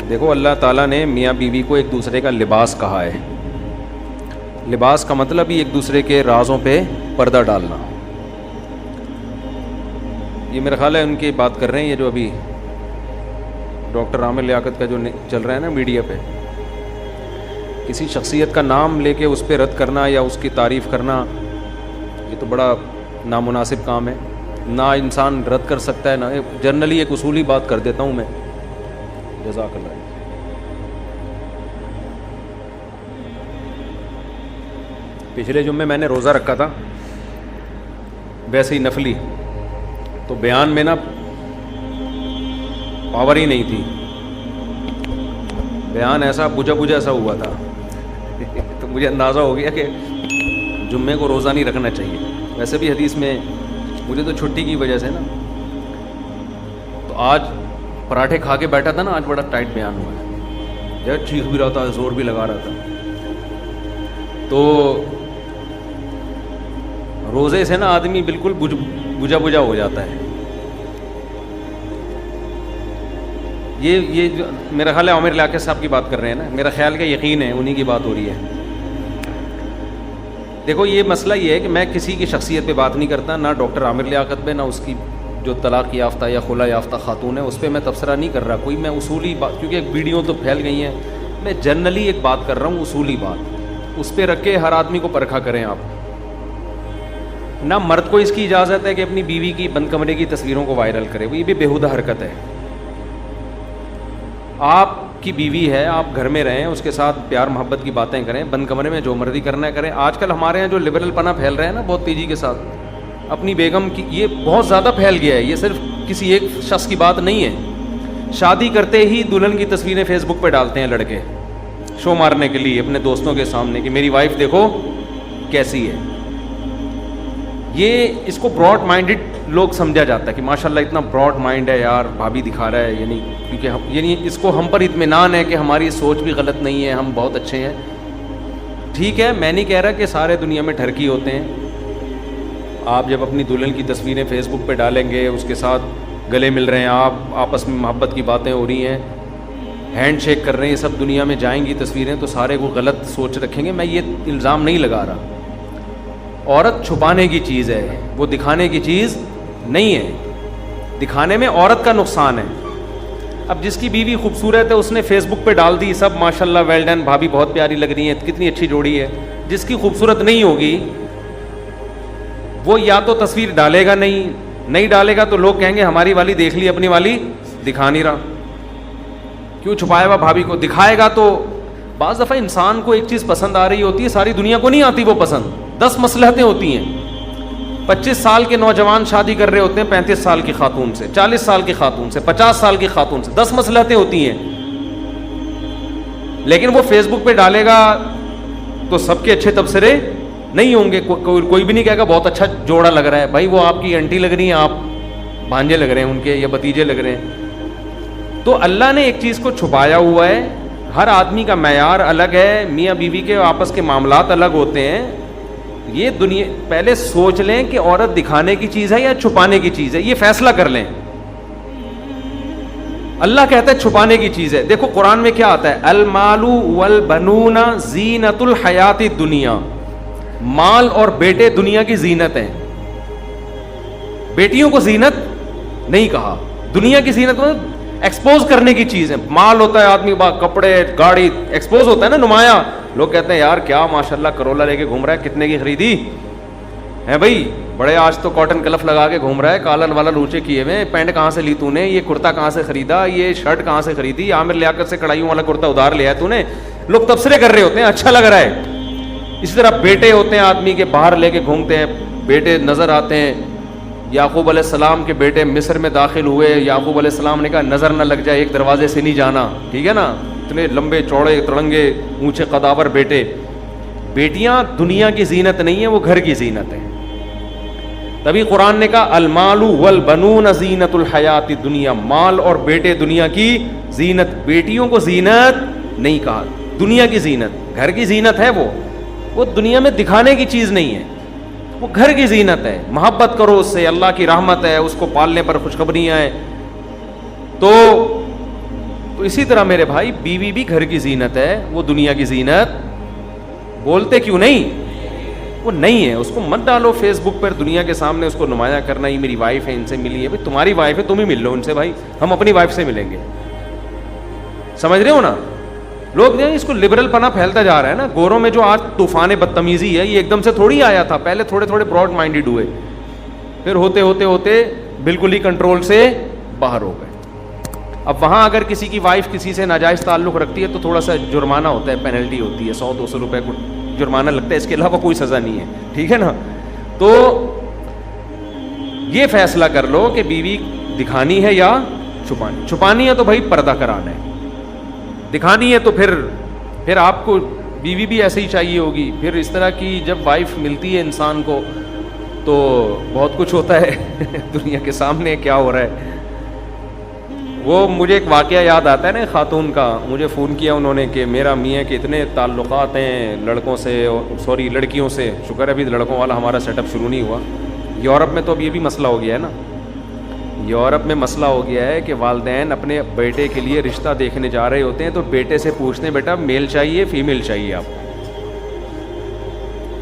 دیکھو اللہ تعالیٰ نے میاں بیوی کو ایک دوسرے کا لباس کہا ہے. لباس کا مطلب ہی ایک دوسرے کے رازوں پہ پردہ ڈالنا. یہ میرا خیال ہے ان کی بات کر رہے ہیں، یہ جو ابھی ڈاکٹر عامر لیاقت کا جو چل رہا ہے نا میڈیا پہ، کسی شخصیت کا نام لے کے اس پہ رد کرنا یا اس کی تعریف کرنا، یہ تو بڑا نامناسب کام ہے. نہ انسان رد کر سکتا ہے، نہ جنرلی ایک اصولی بات کر دیتا ہوں میں. جزاک اللہ. پچھلے جمعے میں نے روزہ رکھا تھا، ویسے ہی نفلی، تو بیان میں نا پاور ہی نہیں تھی، بیان ایسا بجھا سا ہوا تھا تو مجھے اندازہ ہو گیا کہ جمعے کو روزہ نہیں رکھنا چاہیے. ویسے بھی حدیث میں مجھے تو چھٹی کی وجہ سے نا، تو آج پراٹھے کھا کے بیٹھا تھا نا، آج بڑا ٹائٹ بیان ہوا ہے، یار چیخ بھی رہا تھا، زور بھی لگا رہا تھا. تو روزے سے نا آدمی بالکل بجھا ہو جاتا ہے. یہ جو میرا خیال ہے عامر لیاقت صاحب کی بات کر رہے ہیں نا، میرا خیال کا یقین ہے انہی کی بات ہو رہی ہے. دیکھو یہ مسئلہ یہ ہے کہ میں کسی کی شخصیت پہ بات نہیں کرتا، نہ ڈاکٹر عامر لیاقت پہ، نہ اس کی جو طلاق یافتہ یا خلا یافتہ خاتون ہے اس پہ میں تبصرہ نہیں کر رہا. کوئی میں اصولی بات، کیونکہ ایک ویڈیو تو پھیل گئی ہیں، میں جنرلی ایک بات کر رہا ہوں، اصولی بات، اس پہ رکھ کے ہر آدمی کو پرکھا کریں آپ. نہ مرد کو اس کی اجازت ہے کہ اپنی بیوی کی بند کمرے کی تصویروں کو وائرل کرے، یہ بھی بےہودہ حرکت ہے. آپ کی بیوی ہے، آپ گھر میں رہیں، اس کے ساتھ پیار محبت کی باتیں کریں، بند کمرے میں جو مرضی کرنا ہے کریں. آج کل ہمارے یہاں جو لبرل پنا پھیل رہا ہے نا بہت تیزی کے ساتھ، اپنی بیگم کی، یہ بہت زیادہ پھیل گیا ہے. یہ صرف کسی ایک شخص کی بات نہیں ہے. شادی کرتے ہی دلہن کی تصویریں فیس بک پہ ڈالتے ہیں لڑکے، شو مارنے کے لیے اپنے دوستوں کے سامنے کہ میری وائف دیکھو کیسی ہے. یہ اس کو براڈ مائنڈڈ لوگ سمجھا جاتا ہے کہ ماشاءاللہ اتنا براڈ مائنڈ ہے یار، بھابھی دکھا رہا ہے، یعنی کیونکہ یعنی اس کو ہم پر اطمینان ہے کہ ہماری سوچ بھی غلط نہیں ہے، ہم بہت اچھے ہیں. ٹھیک ہے، میں نہیں کہہ رہا کہ سارے دنیا میں ٹھرکی ہوتے ہیں. آپ جب اپنی دلہن کی تصویریں فیس بک پہ ڈالیں گے، اس کے ساتھ گلے مل رہے ہیں، آپ آپس میں محبت کی باتیں ہو رہی ہیں، ہینڈ شیک کر رہے ہیں، سب دنیا میں جائیں گی تصویریں، تو سارے کو غلط سوچ رکھیں گے. میں یہ الزام نہیں لگا رہا. عورت چھپانے کی چیز ہے، وہ دکھانے کی چیز نہیں ہے. دکھانے میں عورت کا نقصان ہے. اب جس کی بیوی خوبصورت ہے اس نے فیس بک پہ ڈال دی، سب ماشاءاللہ ویل ڈن، بھابھی بہت پیاری لگ رہی ہیں، کتنی اچھی جوڑی ہے. جس کی خوبصورت نہیں ہوگی وہ یا تو تصویر ڈالے گا نہیں ڈالے گا تو لوگ کہیں گے ہماری والی دیکھ لی، اپنی والی دکھا نہیں رہا، کیوں چھپایا ہوا بھابھی کو. دکھائے گا تو بعض دفعہ انسان کو ایک چیز پسند آ رہی ہوتی ہے، ساری دنیا کو نہیں آتی وہ پسند. 10 مصلحتیں ہوتی ہیں. 25 سال کے نوجوان شادی کر رہے ہوتے ہیں 35 سال کی خاتون سے، 40 سال کی خاتون سے، 50 سال کی خاتون سے. 10 مصلحتیں ہوتی ہیں. لیکن وہ فیس بک پہ ڈالے گا تو سب کے اچھے تبصرے نہیں ہوں گے. کوئی بھی نہیں کہے گا بہت اچھا جوڑا لگ رہا ہے. بھائی وہ آپ کی انٹی لگ رہی ہیں، آپ بھانجے لگ رہے ہیں ان کے، یا بتیجے لگ رہے ہیں. تو اللہ نے ایک چیز کو چھپایا ہوا ہے. ہر آدمی کا معیار الگ ہے، میاں بیوی کے آپس کے معاملات الگ ہوتے ہیں. یہ دنیا پہلے سوچ لیں کہ عورت دکھانے کی چیز ہے یا چھپانے کی چیز ہے، یہ فیصلہ کر لیں. اللہ کہتا ہے چھپانے کی چیز ہے. دیکھو قرآن میں کیا آتا ہے، المال والبنون زینت الحیات الدنیا. مال اور بیٹے دنیا کی زینت ہیں. بیٹیوں کو زینت نہیں کہا. دنیا کی زینت ایکسپوز کرنے کی چیز ہے. مال ہوتا ہے آدمی با کپڑے گاڑی ایکسپوز ہوتا ہے نا، نمایاں. لوگ کہتے ہیں یار کیا ماشاءاللہ کرولا لے کے گھوم رہا ہے، کتنے کی خریدی ہے بھائی؟ بڑے آج تو کاٹن کلف لگا کے گھوم رہا ہے، کالر والا لوچے کیے ہوئے. پینٹ کہاں سے لی تو نے؟ یہ کرتا کہاں سے خریدا؟ یہ شرٹ کہاں سے خریدی؟ عامر لیاقت سے کڑھائیوں والا کرتا ادھار لیا ہے تو نے. لوگ تبصرے کر رہے ہوتے ہیں، اچھا لگ رہا ہے. اسی طرح بیٹے ہوتے ہیں آدمی کے، باہر لے کے گھومتے ہیں، بیٹے نظر آتے ہیں. یعقوب علیہ السلام کے بیٹے مصر میں داخل ہوئے، یعقوب علیہ السلام نے کہا نظر نہ لگ جائے، ایک دروازے سے نہیں جانا، ٹھیک ہے نا. اتنے لمبے چوڑے تڑنگے اونچے قداور بیٹے. بیٹیاں دنیا کی زینت نہیں ہیں، وہ گھر کی زینت ہے. تبھی قرآن نے کہا المال والبنون زینت الحیات الدنیا. مال اور بیٹے دنیا کی زینت. بیٹیوں کو زینت نہیں کہا، دنیا کی زینت. گھر کی زینت ہے وہ دنیا میں دکھانے کی چیز نہیں ہے، وہ گھر کی زینت ہے. محبت کرو اس سے، اللہ کی رحمت ہے، اس کو پالنے پر خوشخبریاں ہیں. تو اسی طرح میرے بھائی بیوی بھی گھر کی زینت ہے, وہ دنیا کی زینت بولتے کیوں نہیں, وہ نہیں ہے. اس کو مت ڈالو فیس بک پر دنیا کے سامنے اس کو نمایاں کرنا, یہ میری وائف ہے, ان سے ملی ہے. بھائی تمہاری وائف ہے, تم ہی مل لو ان سے بھائی, ہم اپنی وائف سے ملیں گے. سمجھ رہے ہو نا. لوگ جو اس کو لبرل پنا پھیلتا جا رہا ہے نا. گوروں میں جو آج طوفان بدتمیزی ہے یہ ایک دم سے تھوڑی آیا تھا, پہلے تھوڑے تھوڑے براڈ مائنڈیڈ ہوئے, پھر ہوتے ہوتے ہوتے بالکل ہی کنٹرول سے باہر ہو گئے. اب وہاں اگر کسی کی وائف کسی سے ناجائز تعلق رکھتی ہے تو تھوڑا سا جرمانہ ہوتا ہے, پینلٹی ہوتی ہے, 100-200 روپے کو جرمانہ لگتا ہے, اس کے علاوہ کوئی سزا نہیں ہے, ٹھیک ہے نا. تو یہ فیصلہ کر لو کہ بیوی دکھانی ہے یا چھپانی. چھپانی ہے تو بھائی پردہ کرانا ہے, دکھانی ہے تو پھر آپ کو بیوی بھی ایسے ہی چاہیے ہوگی. پھر اس طرح کی جب وائف ملتی ہے انسان کو تو بہت کچھ ہوتا ہے دنیا کے سامنے کیا ہو رہا ہے. وہ مجھے ایک واقعہ یاد آتا ہے نا, خاتون کا. مجھے فون کیا انہوں نے کہ میرا میاں کے اتنے تعلقات ہیں لڑکوں سے, سوری لڑکیوں سے, شکر ہے ابھی لڑکوں والا ہمارا سیٹ اپ شروع نہیں ہوا. یورپ میں تو اب یہ بھی مسئلہ ہو گیا ہے نا, یورپ میں مسئلہ ہو گیا ہے کہ والدین اپنے بیٹے کے لیے رشتہ دیکھنے جا رہے ہوتے ہیں تو بیٹے سے پوچھتے ہیں بیٹا میل چاہیے فیمیل چاہیے, آپ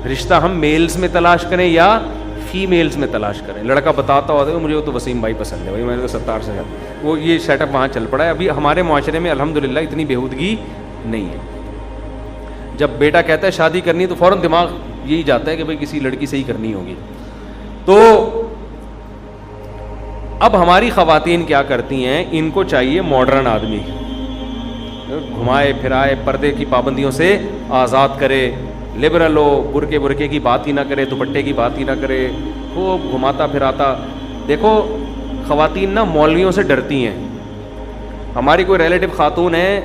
رشتہ ہم میلز میں تلاش کریں یا فیمیلز میں تلاش کریں. لڑکا بتاتا ہوتا ہے مجھے وہ تو وسیم بھائی پسند ہے, بھائی میں نے تو 70 سے وہ یہ سیٹ اپ وہاں چل پڑا ہے. ابھی ہمارے معاشرے میں الحمدللہ اتنی بےہودگی نہیں ہے. جب بیٹا کہتا ہے شادی کرنی تو فوراً دماغ یہی جاتا ہے کہ بھائی کسی لڑکی سے ہی کرنی ہوگی. تو اب ہماری خواتین کیا کرتی ہیں, ان کو چاہیے ماڈرن آدمی, گھمائے پھرائے, پردے کی پابندیوں سے آزاد کرے, لبرل ہو, برقے کی بات ہی نہ کرے, دوپٹے کی بات ہی نہ کرے, خوب گھماتا پھراتا. دیکھو خواتین نا مولویوں سے ڈرتی ہیں. ہماری کوئی ریلیٹو خاتون ہے,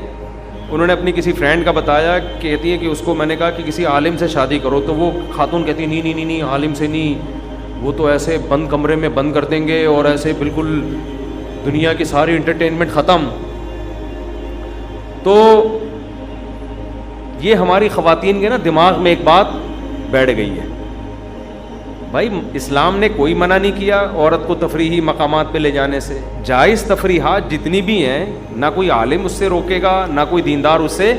انہوں نے اپنی کسی فرینڈ کا بتایا, کہتی ہے کہ اس کو میں نے کہا کہ کسی عالم سے شادی کرو, تو وہ خاتون کہتی ہے نہیں عالم سے نہیں, وہ تو ایسے بند کمرے میں بند کر دیں گے اور ایسے بالکل دنیا کی ساری انٹرٹینمنٹ ختم. تو یہ ہماری خواتین کے نا دماغ میں ایک بات بیٹھ گئی ہے. بھائی اسلام نے کوئی منع نہیں کیا عورت کو تفریحی مقامات پہ لے جانے سے. جائز تفریحات جتنی بھی ہیں, نہ کوئی عالم اس سے روکے گا, نہ کوئی دیندار اس سے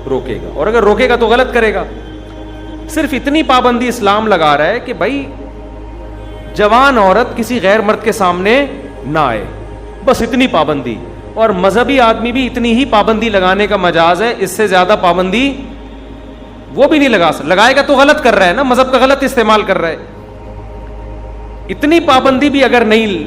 روکے گا, اور اگر روکے گا تو غلط کرے گا. صرف اتنی پابندی اسلام لگا رہا ہے کہ بھائی جوان عورت کسی غیر مرد کے سامنے نہ آئے, بس اتنی پابندی. اور مذہبی آدمی بھی اتنی ہی پابندی لگانے کا مجاز ہے, اس سے زیادہ پابندی وہ بھی نہیں لگائے گا تو غلط کر رہا ہے نا, مذہب کا غلط استعمال کر رہا ہے. اتنی پابندی بھی اگر نہیں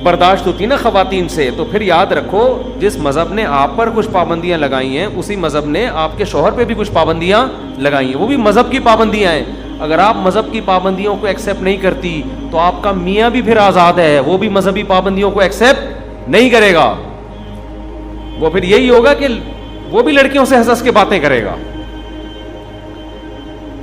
برداشت ہوتی نا خواتین سے, تو پھر یاد رکھو جس مذہب نے آپ پر کچھ پابندیاں لگائی ہیں اسی مذہب نے آپ کے شوہر پہ بھی کچھ پابندیاں لگائی ہیں, وہ بھی مذہب کی پابندیاں ہیں. اگر آپ مذہب کی پابندیوں کو ایکسیپٹ نہیں کرتی تو آپ کا میاں بھی پھر آزاد ہے, وہ بھی مذہبی پابندیوں کو ایکسیپٹ نہیں کرے گا. وہ پھر یہی ہوگا کہ وہ بھی لڑکیوں سے ہنس ہنس کے باتیں کرے گا.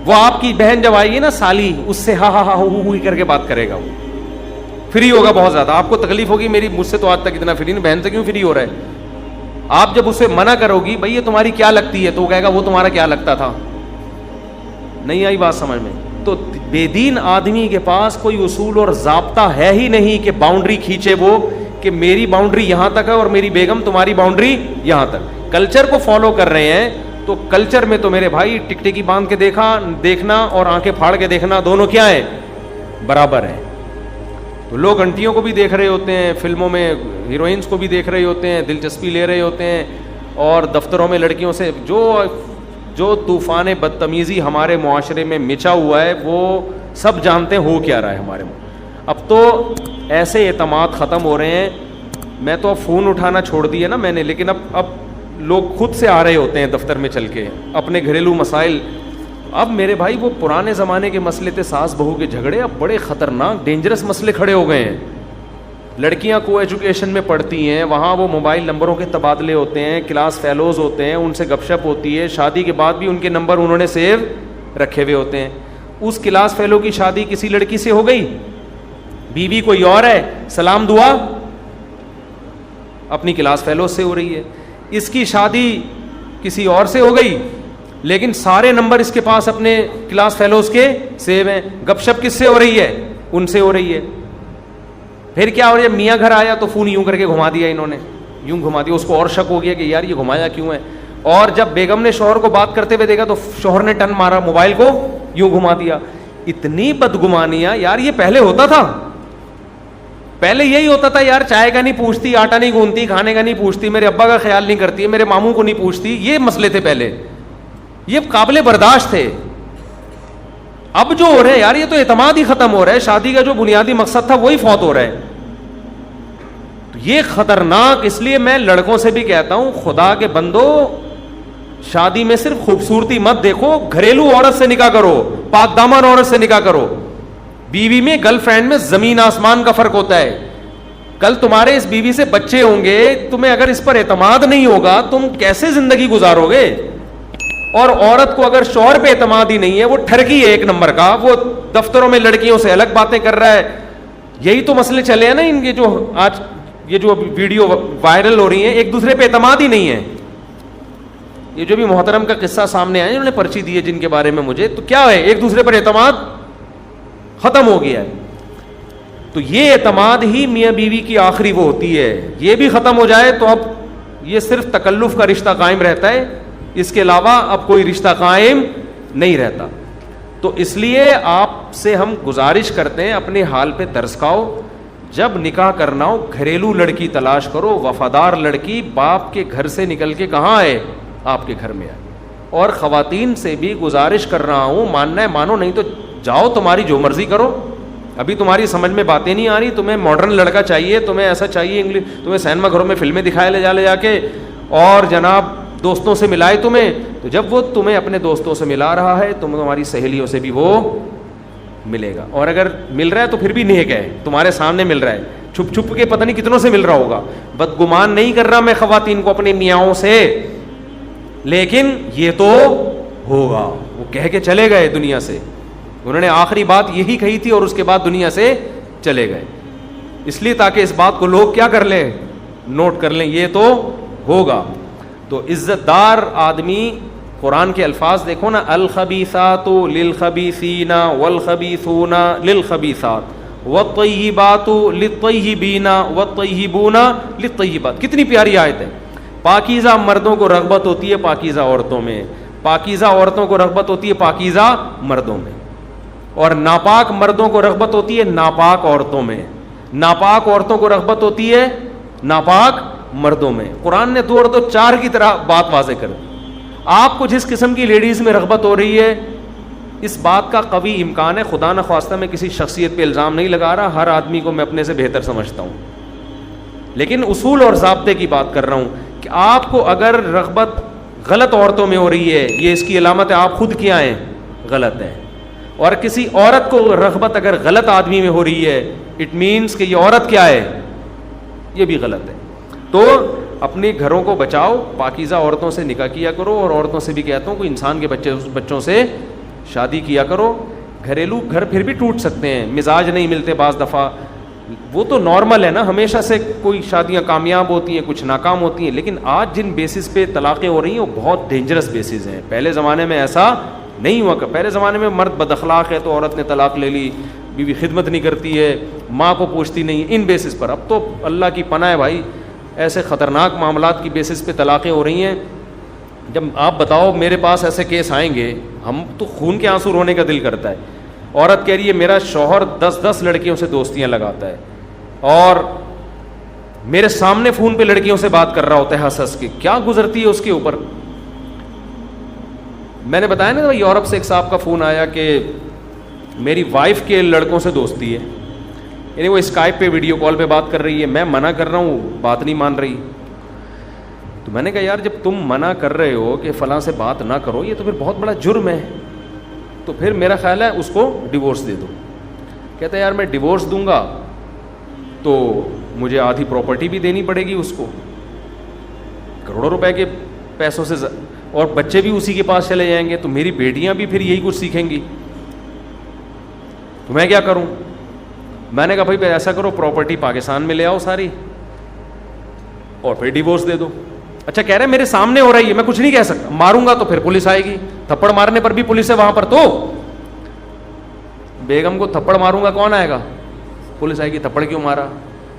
وہ آپ کی بہن جب آئے گی نا سالی, اس سے ہا ہا ہا ہو کر کے بات کرے گا, وہ فری ہوگا بہت زیادہ. آپ کو تکلیف ہوگی میری مجھ سے تو آج تک اتنا فری نہیں, بہن سے کیوں فری ہو رہا ہے. آپ جب اسے منع کرو گی بھائی یہ تمہاری کیا لگتی ہے, تو وہ کہے گا وہ تمہارا کیا لگتا تھا. نہیں آئی بات سمجھ میں. تو بے دین آدمی کے پاس کوئی اصول اور ضابطہ ہے ہی نہیں کہ باؤنڈری کھینچے وہ, کہ میری باؤنڈری یہاں تک ہے اور میری بیگم تمہاری باؤنڈری یہاں تک. کلچر کو فالو کر رہے ہیں تو کلچر میں تو میرے بھائی ٹکٹکی باندھ کے دیکھنا اور آنکھیں پھاڑ کے دیکھنا دونوں کیا ہیں, برابر ہیں. تو لوگ انٹیوں کو بھی دیکھ رہے ہوتے ہیں, فلموں میں ہیروئنس کو بھی دیکھ رہے ہوتے ہیں, دلچسپی لے رہے ہوتے ہیں, اور دفتروں میں لڑکیوں سے جو طوفان بدتمیزی ہمارے معاشرے میں مچا ہوا ہے وہ سب جانتے ہیں ہو کیا رہا ہے ہمارے میں. اب تو ایسے اعتماد ختم ہو رہے ہیں. میں تو اب فون اٹھانا چھوڑ دیا نا میں نے, لیکن اب لوگ خود سے آ رہے ہوتے ہیں دفتر میں چل کے اپنے گھریلو مسائل. اب میرے بھائی وہ پرانے زمانے کے مسئلے تھے ساس بہو کے جھگڑے, اب بڑے خطرناک ڈینجرس مسئلے کھڑے ہو گئے ہیں. لڑکیاں کو ایجوکیشن میں پڑھتی ہیں, وہاں وہ موبائل نمبروں کے تبادلے ہوتے ہیں, کلاس فیلوز ہوتے ہیں, ان سے گپ شپ ہوتی ہے, شادی کے بعد بھی ان کے نمبر انہوں نے سیو رکھے ہوئے ہوتے ہیں. اس کلاس فیلو کی شادی کسی لڑکی سے ہو گئی, بیوی کوئی اور ہے, سلام دعا اپنی کلاس فیلو سے ہو رہی ہے. اس کی شادی کسی اور سے ہو گئی, لیکن سارے نمبر اس کے پاس اپنے کلاس فیلوز کے سیو ہیں. گپ شپ کس سے ہو رہی ہے, ان سے ہو رہی ہے. پھر کیا ہو رہا ہے, میاں گھر آیا تو فون یوں کر کے گھما دیا انہوں نے, یوں گھما دیا, اس کو اور شک ہو گیا کہ یار یہ گھمایا کیوں ہے, اور جب بیگم نے شوہر کو بات کرتے ہوئے دیکھا تو شوہر نے ٹن مارا, موبائل کو یوں گھما دیا. اتنی بدگمانیاں یار, یہ پہلے ہوتا تھا, پہلے یہی ہوتا تھا یار, چائے کا نہیں پوچھتی, آٹا نہیں گوندتی, کھانے کا نہیں پوچھتی, میرے ابا کا خیال نہیں کرتی, میرے ماموں کو نہیں پوچھتی, یہ مسئلے تھے پہلے, یہ قابل برداشت تھے. اب جو ہو رہا ہے یار, یہ تو اعتماد ہی ختم ہو رہا ہے, شادی کا جو بنیادی مقصد تھا وہی فوت ہو رہا ہے. تو یہ خطرناک, اس لیے میں لڑکوں سے بھی کہتا ہوں, خدا کے بندو, شادی میں صرف خوبصورتی مت دیکھو, گھریلو عورت سے نکاح کرو, پاک دامن عورت سے نکاح کرو. بیوی میں, گرل فرینڈ میں زمین آسمان کا فرق ہوتا ہے. کل تمہارے اس بیوی سے بچے ہوں گے, تمہیں اگر اس پر اعتماد نہیں ہوگا تم کیسے زندگی گزارو گے؟ اور عورت کو اگر شوہر پہ اعتماد ہی نہیں ہے, وہ ٹھرکی ہے ایک نمبر کا, وہ دفتروں میں لڑکیوں سے الگ باتیں کر رہا ہے. یہی تو مسئلے چلے ہیں نا ان کے, جو آج یہ جو ویڈیو وائرل ہو رہی ہیں, ایک دوسرے پہ اعتماد ہی نہیں ہے. یہ جو بھی محترم کا قصہ سامنے آیا, انہوں نے پرچی دی ہے جن کے بارے میں مجھے, تو کیا ہے, ایک دوسرے پر اعتماد ختم ہو گیا ہے. تو یہ اعتماد ہی میاں بیوی کی آخری وہ ہوتی ہے, یہ بھی ختم ہو جائے تو اب یہ صرف تکلف کا رشتہ قائم رہتا ہے, اس کے علاوہ اب کوئی رشتہ قائم نہیں رہتا. تو اس لیے آپ سے ہم گزارش کرتے ہیں, اپنے حال پہ ترس کھاؤ, جب نکاح کرنا ہو گھریلو لڑکی تلاش کرو, وفادار لڑکی, باپ کے گھر سے نکل کے کہاں آئے, آپ کے گھر میں آئے. اور خواتین سے بھی گزارش کر رہا ہوں, ماننا ہے مانو, نہیں تو جاؤ تمہاری جو مرضی کرو. ابھی تمہاری سمجھ میں باتیں نہیں آ رہی, تمہیں ماڈرن لڑکا چاہیے, تمہیں ایسا چاہیے انگلش, تمہیں سینما گھروں میں فلمیں دکھائے لے جا کے, اور جناب دوستوں سے ملائے تمہیں, تو جب وہ تمہیں اپنے دوستوں سے ملا رہا ہے تمہاری سہیلیوں سے بھی وہ ملے گا. اور اگر مل رہا ہے تو پھر بھی نیک ہے, تمہارے سامنے مل رہا ہے, چھپ چھپ کے پتہ نہیں کتنوں سے مل رہا ہوگا. بدگمان نہیں کر رہا میں خواتین کو اپنے میاؤں سے, لیکن یہ تو ہوگا. وہ کہہ کے چلے گئے دنیا سے, انہوں نے آخری بات یہی کہی تھی, اور اس کے بعد دنیا سے چلے گئے. اس لیے تاکہ اس بات کو لوگ کیا کر لیں, نوٹ کر لیں, یہ تو ہوگا. تو عزت دار آدمی, قرآن کے الفاظ دیکھو نا, الخبیثات للخبیثین والخبیثون للخبیثات والطیبات للطیبین والطیبون للطیبات. کتنی پیاری آیت ہے. پاکیزہ مردوں کو رغبت ہوتی ہے پاکیزہ عورتوں میں, پاکیزہ عورتوں کو رغبت ہوتی ہے پاکیزہ مردوں میں, اور ناپاک مردوں کو رغبت ہوتی ہے ناپاک عورتوں میں, ناپاک عورتوں کو رغبت ہوتی ہے ناپاک مردوں میں. قرآن نے 2 اور 2 4 کی طرح بات واضح کر دی. آپ کو جس قسم کی لیڈیز میں رغبت ہو رہی ہے, اس بات کا قوی امکان ہے, خدا نخواستہ میں کسی شخصیت پہ الزام نہیں لگا رہا, ہر آدمی کو میں اپنے سے بہتر سمجھتا ہوں, لیکن اصول اور ضابطے کی بات کر رہا ہوں کہ آپ کو اگر رغبت غلط عورتوں میں ہو رہی ہے, یہ اس کی علامت ہے آپ خود کیا ہیں, غلط ہیں. اور کسی عورت کو رغبت اگر غلط آدمی میں ہو رہی ہے, اٹ مینس کہ یہ عورت کیا ہے, یہ بھی غلط ہے. تو اپنے گھروں کو بچاؤ, پاکیزہ عورتوں سے نکاح کیا کرو, اور عورتوں سے بھی کہتا ہوں کہ انسان کے بچوں سے شادی کیا کرو. گھریلو گھر پھر بھی ٹوٹ سکتے ہیں, مزاج نہیں ملتے بعض دفعہ, وہ تو نارمل ہے نا, ہمیشہ سے کوئی شادیاں کامیاب ہوتی ہیں, کچھ ناکام ہوتی ہیں, لیکن آج جن بیسس پہ طلاقیں ہو رہی ہیں وہ بہت ڈینجرس بیسز ہیں. پہلے زمانے میں ایسا نہیں ہوا. پہلے زمانے میں مرد بد اخلاق ہے تو عورت نے طلاق لے لی, بیوی خدمت نہیں کرتی ہے, ماں کو پوچھتی نہیں, ان بیسس پر. اب تو اللہ کی پناہ ہے بھائی, ایسے خطرناک معاملات کی بیسس پہ طلاقیں ہو رہی ہیں. جب آپ بتاؤ میرے پاس ایسے کیس آئیں گے, ہم تو خون کے آنسو رونے کا دل کرتا ہے. عورت کہہ رہی ہے میرا شوہر 10 لڑکیوں سے دوستیاں لگاتا ہے, اور میرے سامنے فون پہ لڑکیوں سے بات کر رہا ہوتا ہے ہنس ہنس کے. کیا گزرتی ہے اس کے اوپر. میں نے بتایا نا, یورپ سے ایک صاحب کا فون آیا کہ میری وائف کے لڑکوں سے دوستی ہے, یعنی وہ اسکائپ پہ ویڈیو کال پہ بات کر رہی ہے, میں منع کر رہا ہوں, بات نہیں مان رہی. تو میں نے کہا یار جب تم منع کر رہے ہو کہ فلاں سے بات نہ کرو, یہ تو پھر بہت بڑا جرم ہے, تو پھر میرا خیال ہے اس کو ڈیورس دے دو. کہتا ہے یار میں ڈیورس دوں گا تو مجھے آدھی پراپرٹی بھی دینی پڑے گی اس کو, کروڑوں روپے کے پیسوں سے, اور بچے بھی اسی کے پاس چلے جائیں گے, تو میری بیٹیاں بھی پھر یہی کچھ سیکھیں گی, تو میں کیا کروں. میں نے کہا بھائی ایسا کرو, پراپرٹی پاکستان میں لے آؤ ساری, اور پھر ڈیورس دے دو. اچھا کہہ رہے میرے سامنے ہو رہی ہے, میں کچھ نہیں کہہ سکتا, ماروں گا تو پھر پولیس آئے گی, تھپڑ مارنے پر بھی پولیس ہے وہاں پر, تو بیگم کو تھپڑ ماروں گا کون آئے گا, پولیس آئے گی, تھپڑ کیوں مارا.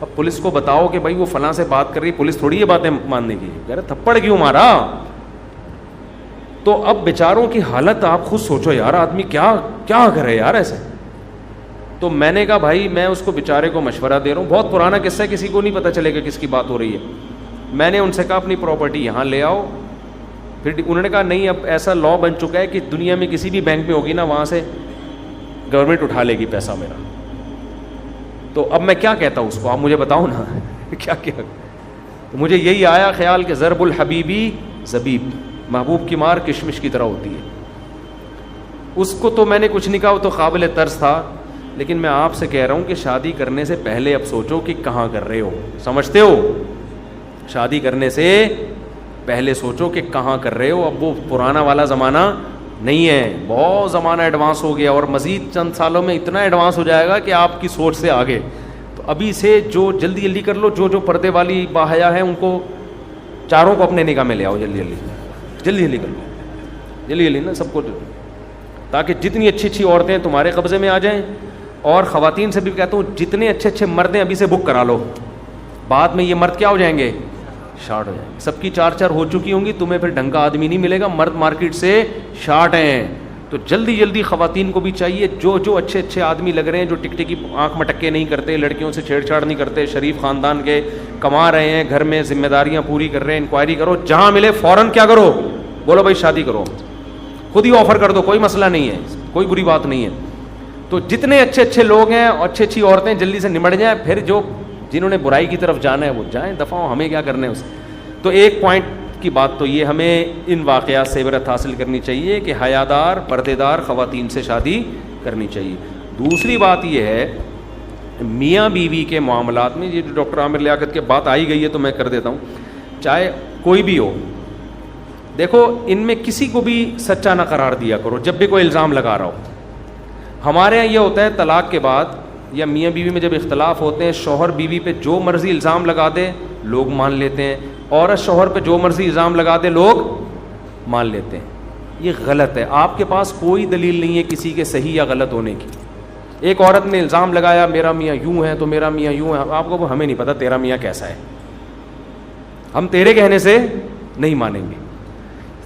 اب پولیس کو بتاؤ کہ بھائی وہ فلاں سے بات کر رہی, پولیس تھوڑی یہ باتیں ماننے کی, کہہ رہے تھپڑ کیوں مارا. تو اب بیچاروں کی حالت آپ خود سوچو یار, آدمی کیا کیا کرے یار ایسے. تو میں نے کہا بھائی میں اس کو بیچارے کو مشورہ دے رہا ہوں, بہت پرانا قصہ ہے, کسی کو نہیں پتہ چلے گا کس کی بات ہو رہی ہے. میں نے ان سے کہا اپنی پراپرٹی یہاں لے آؤ. پھر انہوں نے کہا نہیں, اب ایسا لا بن چکا ہے کہ دنیا میں کسی بھی بینک میں ہوگی نا, وہاں سے گورنمنٹ اٹھا لے گی پیسہ میرا. تو اب میں کیا کہتا ہوں اس کو, آپ مجھے بتاؤ نا کیا کیا. تو مجھے یہی آیا خیال کہ ضرب الحبیبی زبیب, محبوب کی مار کشمش کی طرح ہوتی ہے. اس کو تو میں نے کچھ نہیں کہا, وہ تو قابل طرز تھا. لیکن میں آپ سے کہہ رہا ہوں کہ شادی کرنے سے پہلے اب سوچو کہ کہاں کر رہے ہو, سمجھتے ہو. شادی کرنے سے پہلے سوچو کہ کہاں کر رہے ہو. اب وہ پرانا والا زمانہ نہیں ہے, بہت زمانہ ایڈوانس ہو گیا, اور مزید چند سالوں میں اتنا ایڈوانس ہو جائے گا کہ آپ کی سوچ سے آگے. تو ابھی سے جو جلدی جلدی کر لو, جو پردے والی باحیا ہیں ان کو چاروں کو اپنے نکاح میں لے آؤ, جلدی جلدی کر لو, جلدی نا سب کو, تاکہ جتنی اچھی اچھی عورتیں تمہارے قبضے میں آ جائیں. اور خواتین سے بھی کہتا ہوں جتنے اچھے اچھے مرد ہیں ابھی سے بک کرا لو, بعد میں یہ مرد کیا ہو جائیں گے, شارٹ ہو جائیں گے. سب کی 4 ہو چکی ہوں گی, تمہیں پھر ڈھنگ کا آدمی نہیں ملے گا, مرد مارکیٹ سے شارٹ ہیں. تو جلدی خواتین کو بھی چاہیے, جو اچھے اچھے آدمی لگ رہے ہیں, جو ٹک ٹکی آنکھ مٹکے نہیں کرتے, لڑکیوں سے چھیڑ چھاڑ نہیں کرتے, شریف خاندان کے, کما رہے ہیں, گھر میں ذمہ داریاں پوری کر رہے ہیں, انکوائری کرو, جہاں ملے فوراً کیا کرو, بولو بھائی شادی کرو, خود ہی آفر کر دو, کوئی مسئلہ نہیں ہے, کوئی بری بات نہیں ہے. تو جتنے اچھے اچھے لوگ ہیں, اچھی اچھی عورتیں جلدی سے نمٹ جائیں, پھر جنہوں نے برائی کی طرف جانا ہے وہ جائیں, دفعہ ہو, ہمیں کیا کرنا ہے اس. تو ایک پوائنٹ کی بات تو یہ, ہمیں ان واقعات سے عبرت حاصل کرنی چاہیے کہ حیادار پردے دار خواتین سے شادی کرنی چاہیے. دوسری بات یہ ہے میاں بیوی کے معاملات میں, یہ جو ڈاکٹر عامر لیاقت کے بات آئی گئی ہے تو میں کر دیتا ہوں, چاہے کوئی بھی ہو. دیکھو ان میں کسی کو بھی سچا نہ قرار دیا کرو جب بھی کوئی الزام لگا رہا ہو. ہمارے یہاں یہ ہوتا ہے طلاق کے بعد یا میاں بیوی میں جب اختلاف ہوتے ہیں, شوہر بیوی پہ جو مرضی الزام لگا دے لوگ مان لیتے ہیں, عورت شوہر پہ جو مرضی الزام لگا دے لوگ مان لیتے ہیں. یہ غلط ہے, آپ کے پاس کوئی دلیل نہیں ہے کسی کے صحیح یا غلط ہونے کی. ایک عورت نے الزام لگایا میرا میاں یوں ہے تو میرا میاں یوں ہے, آپ کو ہمیں نہیں پتا تیرا میاں کیسا ہے, ہم تیرے کہنے سے نہیں مانیں گے.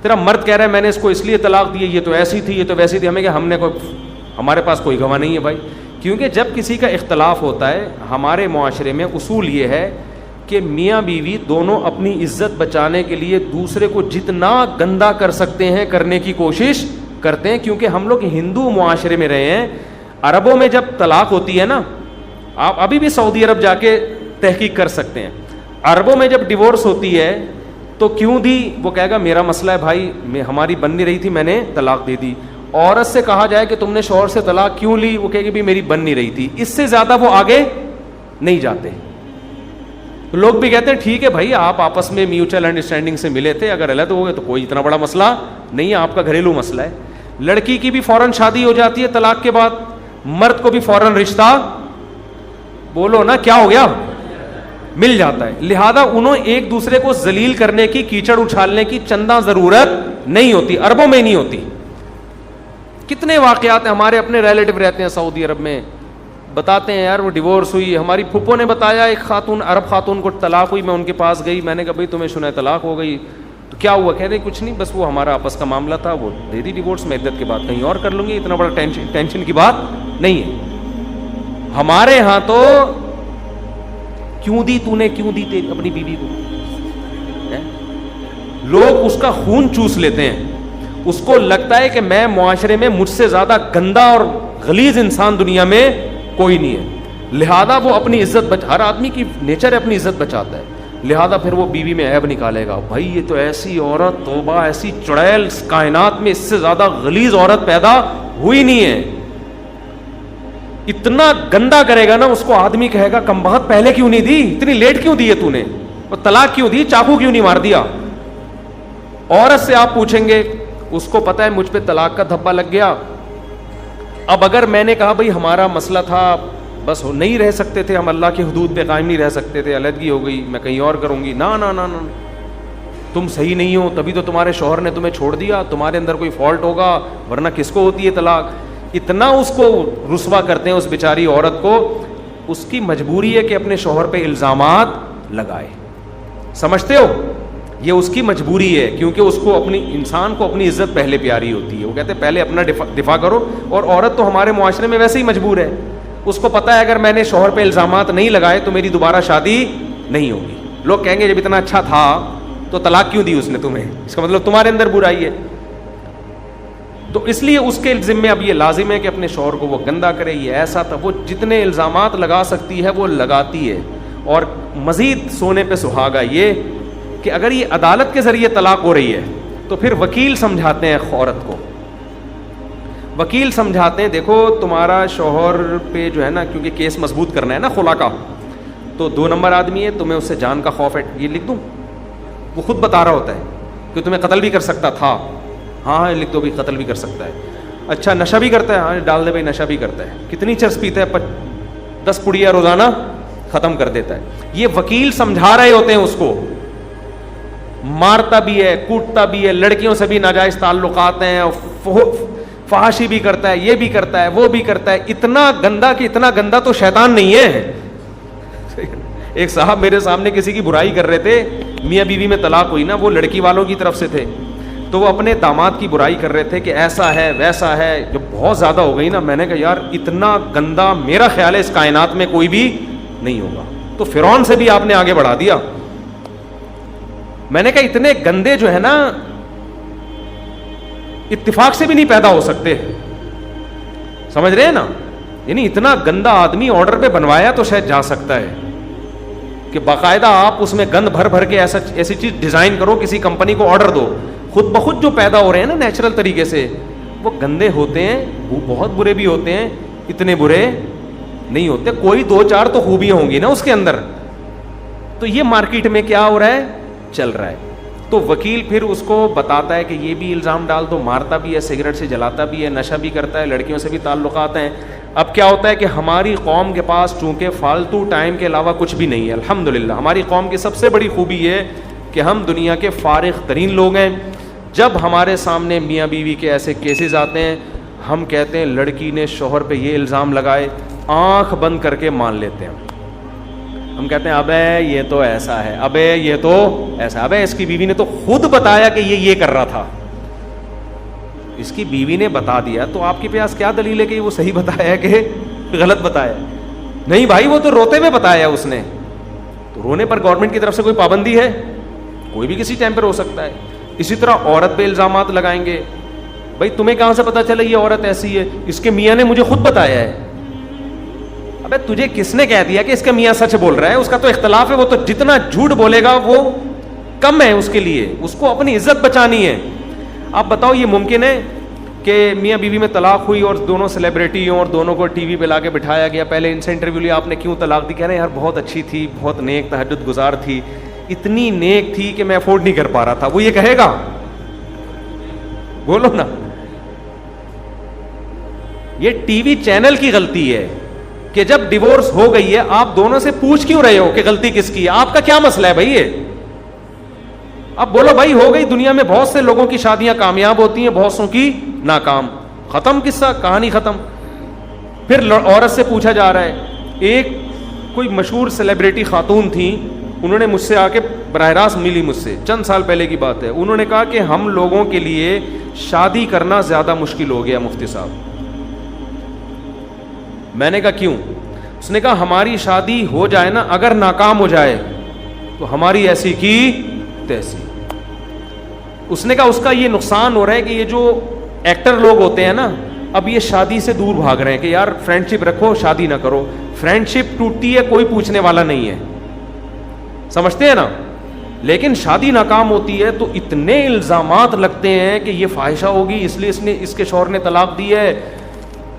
تیرا مرد کہہ رہا ہے میں نے اس کو اس لیے طلاق دی, یہ تو ایسی تھی, یہ تو ویسی تھی, ہمیں کہ ہم نے ہمارے پاس کوئی گواہ نہیں ہے بھائی. کیونکہ جب کسی کا اختلاف ہوتا ہے ہمارے معاشرے میں اصول یہ ہے کہ میاں بیوی دونوں اپنی عزت بچانے کے لیے دوسرے کو جتنا گندا کر سکتے ہیں کرنے کی کوشش کرتے ہیں. کیونکہ ہم لوگ ہندو معاشرے میں رہے ہیں. عربوں میں جب طلاق ہوتی ہے نا, آپ ابھی بھی سعودی عرب جا کے تحقیق کر سکتے ہیں, عربوں میں جب ڈیورس ہوتی ہے تو کیوں دی, وہ کہے گا میرا مسئلہ ہے بھائی, ہماری بن نہیں رہی تھی میں نے طلاق دے دی. عورت سے کہا جائے کہ تم نے شوہر سے طلاق کیوں لی, وہ کہے گی بھی میری بن نہیں رہی تھی. اس سے زیادہ وہ آگے نہیں جاتے. لوگ بھی کہتے ہیں ٹھیک ہے بھائی آپ آپس میں میوچل انڈرسٹینڈنگ سے ملے تھے, اگر الگ ہو گئے تو کوئی اتنا بڑا مسئلہ نہیں ہے, آپ کا گھریلو مسئلہ ہے. لڑکی کی بھی فوراً شادی ہو جاتی ہے طلاق کے بعد, مرد کو بھی فوراً رشتہ بولو نا کیا ہو گیا مل جاتا ہے. لہذا انہوں ایک دوسرے کو ذلیل کرنے کی, کیچڑ اچھالنے کی چندہ ضرورت نہیں ہوتی, عربوں میں نہیں ہوتی. کتنے واقعات ہیں, ہمارے اپنے ریلیٹو رہتے ہیں سعودی عرب میں, بتاتے ہیں یار وہ ڈیورس ہوئی, ہماری پھپھو نے بتایا ایک خاتون, عرب خاتون کو طلاق ہوئی, میں ان کے پاس گئی, میں نے کہا بھائی تمہیں سنا ہے طلاق ہو گئی, تو کیا ہوا, کہہ رہے کچھ نہیں بس وہ ہمارا آپس کا معاملہ تھا, وہ دے دی ڈیورس, میں عدت کے بعد کہیں اور کر لوں گی, اتنا بڑا ٹینشن کی بات نہیں ہے. ہمارے ہاں تو کیوں دی تو نے, کیوں دی اپنی بیوی کو, لوگ اس کا خون چوس لیتے ہیں. اس کو لگتا ہے کہ میں معاشرے میں مجھ سے زیادہ گندا اور غلیظ انسان دنیا میں کوئی نہیں ہے. لہذا وہ اپنی عزت ہر آدمی کی نیچر ہے اپنی عزت بچاتا ہے, لہذا پھر وہ بیوی میں عیب نکالے گا, بھائی یہ تو ایسی عورت, توبہ, ایسی چڑیل کائنات میں اس سے زیادہ غلیظ عورت پیدا ہوئی نہیں ہے. اتنا گندا کرے گا نا اس کو, آدمی کہے گا کم بخت پہلے کیوں نہیں دی, اتنی لیٹ کیوں دی ہے تو نے, اور طلاق کیوں دی, چاقو کیوں نہیں مار دیا. عورت سے آپ پوچھیں گے, اس کو پتا ہے مجھ پہ طلاق کا دھبا لگ گیا. اب اگر میں نے کہا بھائی ہمارا مسئلہ تھا, بس نہیں رہ سکتے تھے ہم, اللہ کی حدود پہ قائم نہیں رہ سکتے تھے, علیحدگی ہو گئی, میں کہیں اور کروں گی, نا نا نا نا, تم صحیح نہیں ہو تبھی تو تمہارے شوہر نے تمہیں چھوڑ دیا, تمہارے اندر کوئی فالٹ ہوگا, ورنہ کس کو ہوتی ہے طلاق. اتنا اس کو رسوا کرتے ہیں اس بیچاری عورت کو, اس کی مجبوری ہے کہ اپنے شوہر پہ الزامات لگائے. سمجھتے ہو؟ یہ اس کی مجبوری ہے, کیونکہ اس کو اپنی, انسان کو اپنی عزت پہلے پیاری ہوتی ہے. وہ کہتے ہیں پہلے اپنا دفاع کرو. اور عورت تو ہمارے معاشرے میں ویسے ہی مجبور ہے. اس کو پتا ہے اگر میں نے شوہر پہ الزامات نہیں لگائے تو میری دوبارہ شادی نہیں ہوگی. لوگ کہیں گے جب اتنا اچھا تھا تو طلاق کیوں دی اس نے تمہیں, اس کا مطلب تمہارے اندر برائی ہے. تو اس لیے اس کے ذمے اب یہ لازم ہے کہ اپنے شوہر کو وہ گندا کرے. یہ ایسا تھا, وہ جتنے الزامات لگا سکتی ہے وہ لگاتی ہے. اور مزید سونے پہ سہاگا یہ کہ اگر یہ عدالت کے ذریعے طلاق ہو رہی ہے تو پھر وکیل سمجھاتے ہیں عورت کو, وکیل سمجھاتے ہیں دیکھو تمہارا شوہر پہ جو ہے نا, کیونکہ کیس مضبوط کرنا ہے نا خلا کا, تو 2 نمبر آدمی ہے, تمہیں اس سے جان کا خوف ہے. یہ لکھ دوں, وہ خود بتا رہا ہوتا ہے کہ تمہیں قتل بھی کر سکتا تھا. ہاں لکھ دو بھی, قتل بھی کر سکتا ہے. اچھا نشہ بھی کرتا ہے, ہاں ڈال دے بھائی نشہ بھی کرتا ہے. کتنی چرس پیتا ہے, 10 پڑیا روزانہ ختم کر دیتا ہے. یہ وکیل سمجھا رہے ہوتے ہیں اس کو. مارتا بھی ہے, کوٹتا بھی ہے, لڑکیوں سے بھی ناجائز تعلقات ہیں, فحاشی بھی کرتا ہے, یہ بھی کرتا ہے, وہ بھی کرتا ہے. اتنا گندا کہ اتنا گندا تو شیطان نہیں ہے. ایک صاحب میرے سامنے کسی کی برائی کر رہے تھے, میاں بیوی میں طلاق ہوئی نا, وہ لڑکی والوں کی طرف سے تھے, تو وہ اپنے داماد کی برائی کر رہے تھے کہ ایسا ہے ویسا ہے. جب بہت زیادہ ہو گئی نا, میں نے کہا یار اتنا گندا میرا خیال ہے اس کائنات میں کوئی بھی نہیں ہوگا. تو فرعون سے بھی آپ نے آگے بڑھا دیا. میں نے کہا اتنے گندے جو ہے نا اتفاق سے بھی نہیں پیدا ہو سکتے. سمجھ رہے ہیں نا, یعنی اتنا گندا آدمی آرڈر پہ بنوایا تو شاید جا سکتا ہے کہ باقاعدہ آپ اس میں گند بھر بھر کے ایسی چیز ڈیزائن کرو, کسی کمپنی کو آرڈر دو. خود بخود جو پیدا ہو رہے ہیں نا نیچرل طریقے سے, وہ گندے ہوتے ہیں, وہ بہت برے بھی ہوتے ہیں, اتنے برے نہیں ہوتے. کوئی 2-4 تو خوبیاں ہوں گی نا اس کے اندر. تو یہ مارکیٹ میں کیا ہو رہا ہے, چل رہا ہے. تو وکیل پھر اس کو بتاتا ہے کہ یہ بھی الزام ڈال دو, مارتا بھی ہے, سگریٹ سے جلاتا بھی ہے, نشہ بھی کرتا ہے, لڑکیوں سے بھی تعلقات ہیں. اب کیا ہوتا ہے کہ ہماری قوم کے پاس چونکہ فالتو ٹائم کے علاوہ کچھ بھی نہیں ہے. الحمدللہ ہماری قوم کی سب سے بڑی خوبی یہ کہ ہم دنیا کے فارغ ترین لوگ ہیں. جب ہمارے سامنے میاں بیوی کے ایسے کیسز آتے ہیں, ہم کہتے ہیں لڑکی نے شوہر پہ یہ الزام لگائے, آنکھ بند کر کے مان لیتے ہیں. ہم کہتے ہیں ابے یہ تو ایسا ہے, ابے یہ تو ایسا, ابے اس کی بیوی نے تو خود بتایا کہ یہ کر رہا تھا. اس کی بیوی نے بتا دیا تو آپ کے پاس کیا دلیل ہے کہ وہ صحیح بتایا کہ غلط بتایا؟ نہیں بھائی, وہ تو روتے ہوئے بتایا اس نے. تو رونے پر گورنمنٹ کی طرف سے کوئی پابندی ہے؟ کوئی بھی کسی ٹائم پہ رو سکتا ہے. اسی طرح عورت پہ الزامات لگائیں گے. بھائی تمہیں کہاں سے پتا چلا یہ عورت ایسی ہے؟ اس کے میاں نے مجھے خود بتایا ہے. ابے تجھے کس نے کہہ دیا کہ اس کا میاں سچ بول رہا ہے؟ اس کا تو اختلاف ہے, وہ تو جتنا جھوٹ بولے گا وہ کم ہے اس کے لیے. اس کو اپنی عزت بچانی ہے. آپ بتاؤ یہ ممکن ہے کہ میاں بیوی میں طلاق ہوئی اور دونوں سیلیبریٹی ہوں اور دونوں کو ٹی وی پہ لا کے بٹھایا گیا, پہلے ان سے انٹرویو لیا, آپ نے کیوں طلاق دی؟ کہہ رہے ہیں یار بہت اچھی تھی, بہت نیک تہجد گزار تھی, اتنی نیک تھی کہ میں افورڈ نہیں کر پا رہا تھا. وہ یہ کہے گا؟ بولو نا. یہ ٹی وی چینل کی غلطی ہے کہ جب ڈیورس ہو گئی ہے آپ دونوں سے پوچھ کیوں رہے ہو کہ غلطی کس کی ہے؟ آپ کا کیا مسئلہ ہے بھائی؟ یہ اب بولو بھائی ہو گئی. دنیا میں بہت سے لوگوں کی شادیاں کامیاب ہوتی ہیں, بہت سوں کی ناکام. ختم قصہ, کہانی ختم. پھر عورت سے پوچھا جا رہا ہے, ایک کوئی مشہور سیلیبریٹی خاتون تھیں, انہوں نے مجھ سے آ کے براہ راست ملی مجھ سے, چند سال پہلے کی بات ہے. انہوں نے کہا کہ ہم لوگوں کے لیے شادی کرنا زیادہ مشکل ہو گیا مفتی صاحب. میں نے کہا کیوں؟ اس نے کہا ہماری شادی ہو جائے نا, اگر ناکام ہو جائے تو ہماری ایسی کی تیسی. اس نے کہا اس کا یہ نقصان ہو رہا ہے کہ یہ جو ایکٹر لوگ ہوتے ہیں نا, اب یہ شادی سے دور بھاگ رہے ہیں کہ یار فرینڈ شپ رکھو, شادی نہ کرو. فرینڈ شپ ٹوٹتی ہے, کوئی پوچھنے والا نہیں ہے, سمجھتے ہیں نا. لیکن شادی ناکام ہوتی ہے تو اتنے الزامات لگتے ہیں کہ یہ فاحشہ ہوگی, اس لیے اس کے شوہر نے طلاق دی ہے.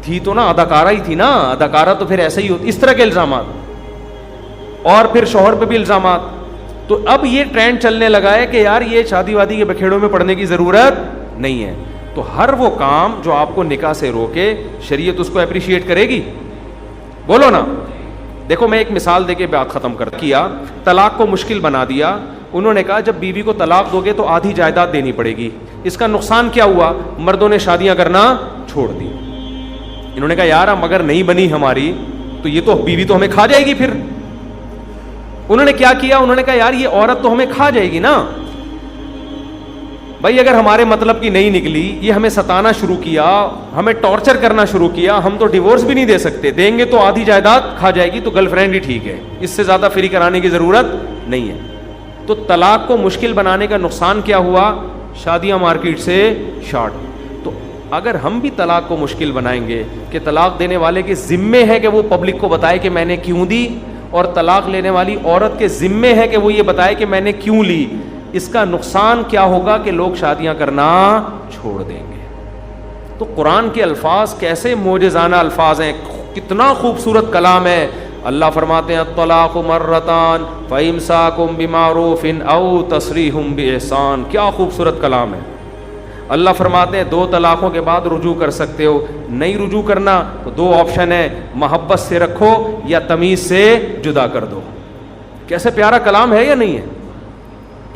تھی تو نا اداکارہ ہی تھی نا, اداکارہ تو پھر ایسے ہی ہوتی. اس طرح کے الزامات, اور پھر شوہر پہ بھی الزامات. تو اب یہ ٹرینڈ چلنے لگا ہے کہ یار یہ شادی وادی کے بکھیڑوں میں پڑنے کی ضرورت نہیں ہے. تو ہر وہ کام جو آپ کو نکاح سے روکے, شریعت اس کو اپریشیٹ کرے گی؟ بولو نا. دیکھو میں ایک مثال دے کے بات ختم کر کیا. طلاق کو مشکل بنا دیا. انہوں نے کہا جب بیوی کو طلاق دو گے تو آدھی جائیداد دینی پڑے گی. اس کا نقصان کیا ہوا؟ مردوں نے شادیاں کرنا چھوڑ دی. انہوں نے کہا یار ہم اگر نہیں بنی ہماری تو یہ تو بیوی تو ہمیں کھا جائے گی. پھر انہوں نے کیا کیا, انہوں نے کہا یار یہ عورت تو ہمیں کھا جائے گی نا بھائی, اگر ہمارے مطلب کی نہیں نکلی, یہ ہمیں ستانا شروع کیا, ہمیں ٹارچر کرنا شروع کیا, ہم تو ڈیورس بھی نہیں دے سکتے, دیں گے تو آدھی جائیداد کھا جائے گی, تو گرل فرینڈ ہی ٹھیک ہے, اس سے زیادہ فری کرانے کی ضرورت نہیں ہے. تو طلاق کو مشکل بنانے کا نقصان کیا ہوا, شادیاں مارکیٹ سے شارٹ. تو اگر ہم بھی طلاق کو مشکل بنائیں گے کہ طلاق دینے والے کے ذمے ہے کہ وہ پبلک کو بتائے کہ میں نے کیوں دی, اور طلاق لینے والی عورت کے ذمے ہے کہ وہ یہ بتائے کہ میں نے کیوں لی, اس کا نقصان کیا ہوگا کہ لوگ شادیاں کرنا چھوڑ دیں گے. تو قرآن کے الفاظ کیسے معجزانہ الفاظ ہیں, کتنا خوبصورت کلام ہے. اللہ فرماتے ہیں الطلاق مرتان فامساکم بمعروف او تسریح باحسان. کیا خوبصورت کلام ہے. اللہ فرماتے ہیں 2 طلاقوں کے بعد رجوع کر سکتے ہو, نہیں رجوع کرنا تو 2 آپشن ہے, محبت سے رکھو یا تمیز سے جدا کر دو. کیسے پیارا کلام ہے یا نہیں ہے.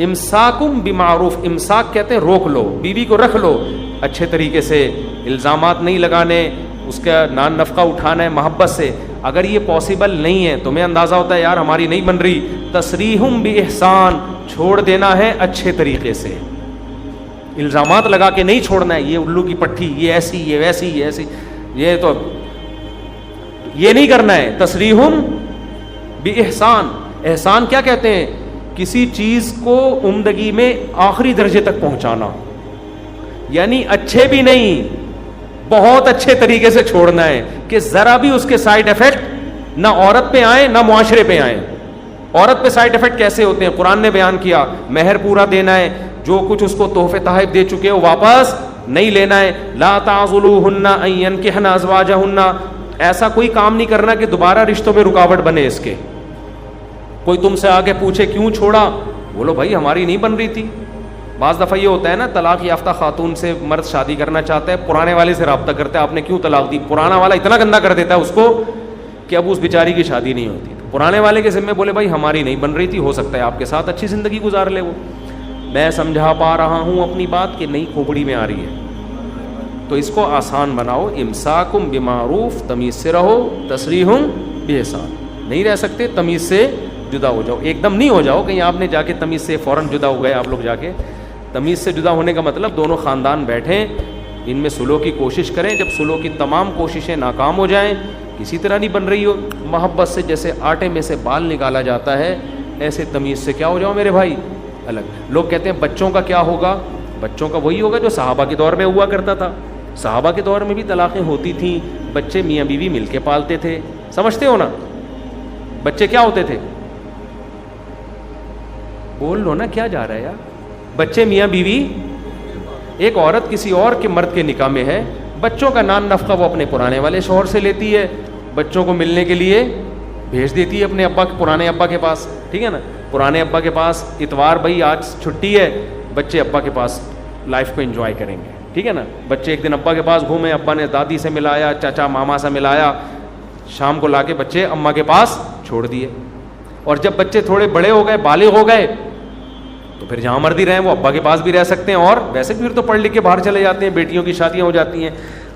امساکم بمعروف, امساک کہتے ہیں روک لو, بیوی کو رکھ لو اچھے طریقے سے, الزامات نہیں لگانے, اس کا نان نفقہ اٹھانا ہے محبت سے. اگر یہ پاسبل نہیں ہے, تمہیں اندازہ ہوتا ہے یار ہماری نہیں بن رہی, تسریحم باحسان, چھوڑ دینا ہے اچھے طریقے سے, الزامات لگا کے نہیں چھوڑنا ہے, یہ الو کی پٹھی, یہ ایسی, یہ ویسی, یہ ایسی, یہ تو یہ نہیں کرنا ہے. تسریحم باحسان, احسان کیا کہتے ہیں, کسی چیز کو عمدگی میں آخری درجے تک پہنچانا, یعنی اچھے بھی نہیں بہت اچھے طریقے سے چھوڑنا ہے کہ ذرا بھی اس کے سائیڈ ایفیکٹ نہ عورت پہ آئیں نہ معاشرے پہ آئیں. عورت پہ سائیڈ ایفیکٹ کیسے ہوتے ہیں, قرآن نے بیان کیا, مہر پورا دینا ہے, جو کچھ اس کو تحفے تحائف دے چکے ہو واپس نہیں لینا ہے. لا تعضلوہن ان ینکحن ازواجہن, ایسا کوئی کام نہیں کرنا کہ دوبارہ رشتوں میں رکاوٹ بنے اس کے. کوئی تم سے آگے پوچھے کیوں چھوڑا, بولو بھائی ہماری نہیں بن رہی تھی. بعض دفعہ یہ ہوتا ہے نا, طلاق یافتہ خاتون سے مرد شادی کرنا چاہتا ہے, پرانے والے سے رابطہ کرتا ہے, آپ نے کیوں طلاق دی, پرانا والا اتنا گندا کر دیتا ہے اس کو کہ اب اس بیچاری کی شادی نہیں ہوتی. پرانے والے کے ذمے بولے بھائی ہماری نہیں بن رہی تھی, ہو سکتا ہے آپ کے ساتھ اچھی زندگی گزار لے وہ. میں سمجھا پا رہا ہوں اپنی بات کہ نہیں کھوپڑی میں آ رہی ہے. تو اس کو آسان بناؤ, امساکم بمعروف, تمیز سے رہو, تسریحم باحسان, نہیں رہ سکتے تمیز سے جدا ہو جاؤ. ایک دم نہیں ہو جاؤ کہیں آپ نے جا کے تمیز سے فوراً جدا ہو گئے آپ لوگ جا کے. تمیز سے جدا ہونے کا مطلب دونوں خاندان بیٹھیں, ان میں صلح کی کوشش کریں. جب صلح کی تمام کوششیں ناکام ہو جائیں, کسی طرح نہیں بن رہی ہو, محبت سے جیسے آٹے میں سے بال نکالا جاتا ہے ایسے تمیز سے کیا ہو جاؤ میرے بھائی الگ. لوگ کہتے ہیں بچوں کا کیا ہوگا, بچوں کا وہی ہوگا جو صحابہ کے دور میں ہوا کرتا تھا. صحابہ کے دور میں بھی طلاقیں ہوتی تھیں, بچے میاں بیوی مل کے پالتے تھے. سمجھتے ہو نا, بچے کیا ہوتے تھے, بول لو نا کیا جا رہا ہے یار. بچے میاں بیوی, ایک عورت کسی اور کے مرد کے نکاح میں ہے, بچوں کا نان نفقہ وہ اپنے پرانے والے شوہر سے لیتی ہے, بچوں کو ملنے کے لیے بھیج دیتی ہے اپنے ابا, پرانے ابا کے پاس. ٹھیک ہے نا, پرانے ابا کے پاس, اتوار بھائی آج چھٹی ہے, بچے ابا کے پاس لائف کو انجوائے کریں گے. ٹھیک ہے نا, بچے ایک دن ابا کے پاس گھومے, ابا نے دادی سے ملایا, چاچا ماما سے ملایا, شام کو لا کے بچے اماں کے پاس چھوڑ دیے. اور جب بچے تھوڑے بڑے ہو گئے, بالغ ہو گئے, تو پھر جہاں مرضی رہیں وہ ابا کے پاس بھی رہ سکتے ہیں, اور ویسے پھر تو پڑھ لکھ کے باہر چلے جاتے ہیں, بیٹیوں کی شادیاں ہو جاتی ہیں.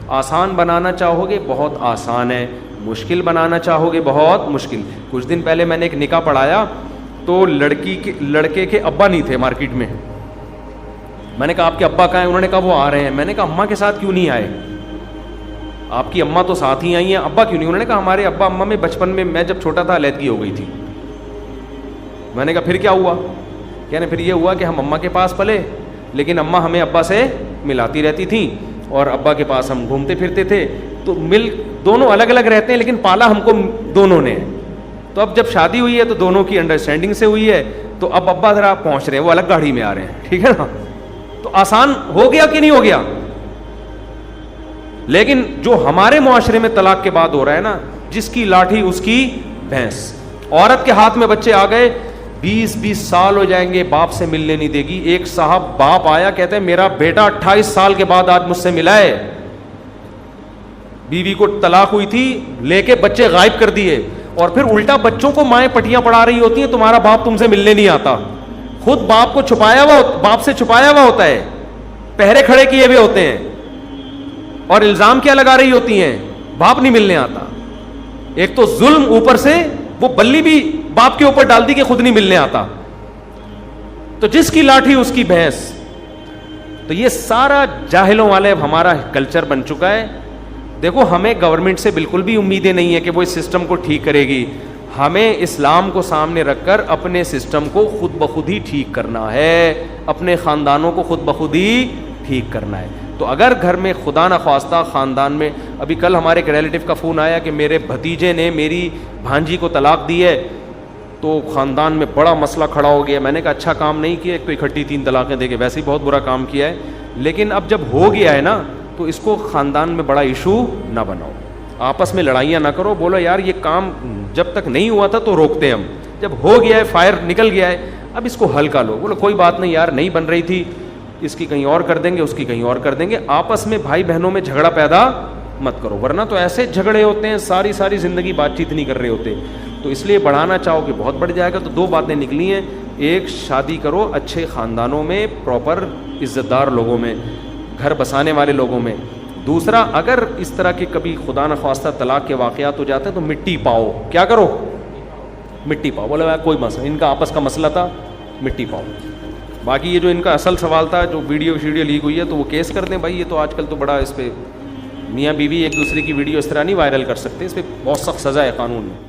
آسان بنانا چاہو گے بہت آسان ہے, مشکل بنانا چاہو گے بہت مشکل. کچھ دن پہلے میں نے ایک نکاح پڑھایا تو لڑکے کے ابا نہیں تھے مارکیٹ میں. میں نے کہا آپ کے ابا کہاں ہیں, انہوں نے کہا وہ آ رہے ہیں. میں نے کہا اماں کے ساتھ کیوں نہیں آئے, آپ کی اماں تو ساتھ ہی آئی ہیں, ابا کیوں نہیں. انہوں نے کہا ہمارے ابا اماں میں بچپن میں جب چھوٹا تھا علیحدگی ہو گئی تھی. میں نے کہا پھر کیا ہوا, کہنے پھر یہ ہوا کہ ہم اماں کے پاس پلے, لیکن اماں ہمیں ابا سے ملاتی رہتی تھیں اور ابا کے پاس ہم گھومتے پھرتے تھے. تو دونوں الگ الگ رہتے ہیں لیکن پالا ہم کو دونوں نے. تو اب جب شادی ہوئی ہے تو دونوں کی انڈرسٹینڈنگ سے ہوئی ہے, تو اب ابا ذرا پہنچ رہے ہیں, وہ الگ گاڑی میں آ رہے ہیں. ٹھیک ہے نا, تو آسان ہو گیا کہ نہیں ہو گیا. لیکن جو ہمارے معاشرے میں طلاق کے بعد ہو رہا ہے نا, جس کی لاٹھی اس کی بھینس. عورت کے ہاتھ میں بچے آ گئے, 20 سال ہو جائیں گے, باپ سے ملنے نہیں دے گی. ایک صاحب باپ آیا, کہتے ہیں میرا بیٹا 28 سال کے بعد آج مجھ سے ملا ہے, بیوی کو طلاق ہوئی تھی, لے کے بچے غائب کر دیے, اور پھر الٹا بچوں کو مائیں پٹیاں پڑھا رہی ہوتی ہیں تمہارا باپ تم سے ملنے نہیں آتا. خود باپ کو باپ سے چھپایا ہوا ہوتا ہے, پہرے کھڑے کیے ہوئے ہوتے ہیں, اور الزام کیا لگا رہی ہوتی ہیں, باپ نہیں ملنے آتا. ایک تو ظلم، اوپر سے وہ بلی بھی باپ کے اوپر ڈال دی کہ خود نہیں ملنے آتا، تو جس کی لاٹھی اس کی بھینس. تو یہ سارا جاہلوں والے ہمارا کلچر بن چکا ہے. دیکھو ہمیں گورنمنٹ سے بالکل بھی امیدیں نہیں ہے کہ وہ اس سسٹم کو ٹھیک کرے گی. ہمیں اسلام کو سامنے رکھ کر اپنے سسٹم کو خود بخود ہی ٹھیک کرنا ہے، اپنے خاندانوں کو خود بخود ہی ٹھیک کرنا ہے. تو اگر گھر میں خدا نخواستہ خاندان میں، ابھی کل ہمارے ایک ریلیٹیو کا فون آیا کہ میرے بھتیجے نے میری بھانجی کو طلاق دی ہے، تو خاندان میں بڑا مسئلہ کھڑا ہو گیا. میں نے کہا اچھا کام نہیں کیا، ایک تو اکٹھی 3 طلاقیں دے کے ویسے ہی بہت برا کام کیا ہے، لیکن اب جب ہو گیا ہے نا تو اس کو خاندان میں بڑا ایشو نہ بناؤ، آپس میں لڑائیاں نہ کرو. بولو یار یہ کام جب تک نہیں ہوا تھا تو روکتے ہم، جب ہو گیا ہے فائر نکل گیا ہے اب اس کو ہلکا لو. بولو کوئی بات نہیں یار، نہیں بن رہی تھی، اس کی کہیں اور کر دیں گے، اس کی کہیں اور کر دیں گے. آپس میں بھائی بہنوں میں جھگڑا پیدا مت کرو، ورنہ تو ایسے جھگڑے ہوتے ہیں ساری زندگی بات چیت نہیں کر رہے ہوتے. تو اس لیے بڑھانا چاہو کہ بہت بڑھ جائے گا. تو 2 باتیں نکلی ہیں، ایک شادی کرو اچھے خاندانوں میں، پراپر عزت دار لوگوں میں، گھر بسانے والے لوگوں میں. دوسرا، اگر اس طرح کے کبھی خدا نخواستہ طلاق کے واقعات ہو جاتے ہیں تو مٹی پاؤ. کیا کرو؟ مٹی پاؤ. بولے کوئی مسئلہ، ان کا آپس کا مسئلہ تھا، مٹی پاؤ. باقی یہ جو ان کا اصل سوال تھا، جو ویڈیو لیک ہوئی ہے، تو وہ کیس کر دیں بھائی. یہ تو آج کل تو بڑا اس پہ میاں بیوی ایک دوسرے کی ویڈیو اس طرح نہیں وائرل کر سکتے، اس پہ بہت سخت سزا ہے قانون میں.